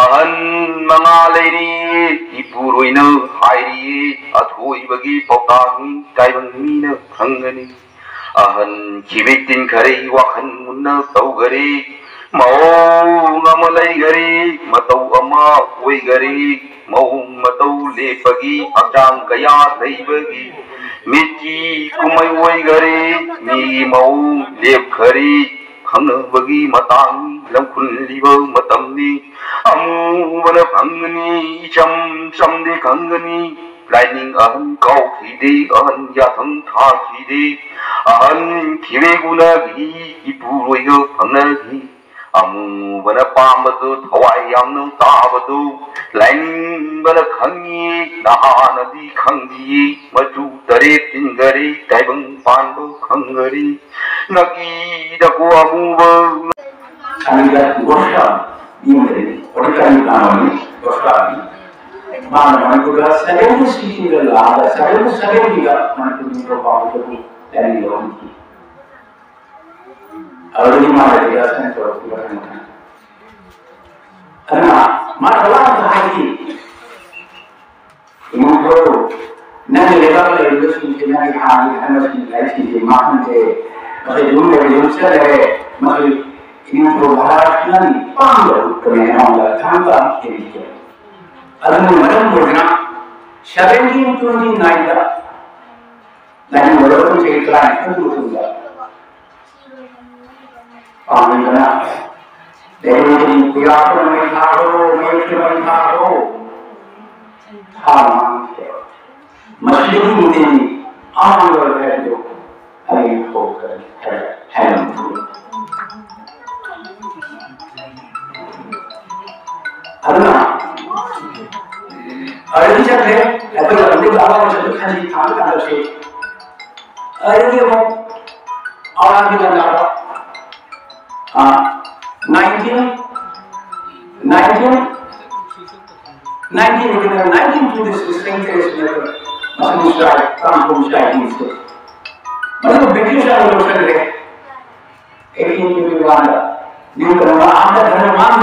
अहन मङा लेरी इपुरोइना हाइरी अथोइबगी पौतानी ताइबंगमीना खंगनी अहन खिबेतिन खरे वाखन मुन्ना तौगरे मौंग अमा लैगरे मतौ अमा ओइगरे मौंग मतौ लेपगी हक्चांग कया लैबगी मिची कुमै ओइगरे मी मौंग लेपखरे खंगबगी मतांग लमखुनलिब मतमनी अमुबन फंगनी इचम चमदे खंगनी लाइनिंग अहन कौखिदे अहन याथं थाखिदे अहन खिवेगुनगी इपुरोइग फंगगी अमुबन पामदु थवाई यामनु ताबदु लाइनिंग खंगी नहानदी खंगी मचु तरे तिंगरे ताइबंग पांडु खंगरी नकी दको अमुब Sangat gosa ini orang kami gosa ini mana mana juga saya pun sih juga ada saya pun juga mana pun juga bawa itu dari orang itu awal ini mana dia saya terus berani karena mana orang lagi ini baru nanti lepas itu sih nanti hari hari sih sih makan deh masih dulu saya masih ini perubahan nanti panggil kemenangan tanpa ini. Alam mana mungkin 1729 dah, nanti walaupun saya iklan itu sudah. Panggil mana? Dari pihak mereka Haram. Masih mungkin anggap itu hari hokan haram. Karena hari ini saya apa yang kita awal saya kaji tahu kan sih. Hari ini orang kita apa? 19 to this century masih start kampung start itu. Maksudnya British orang itu 1821 ni kalau ada धर्म मान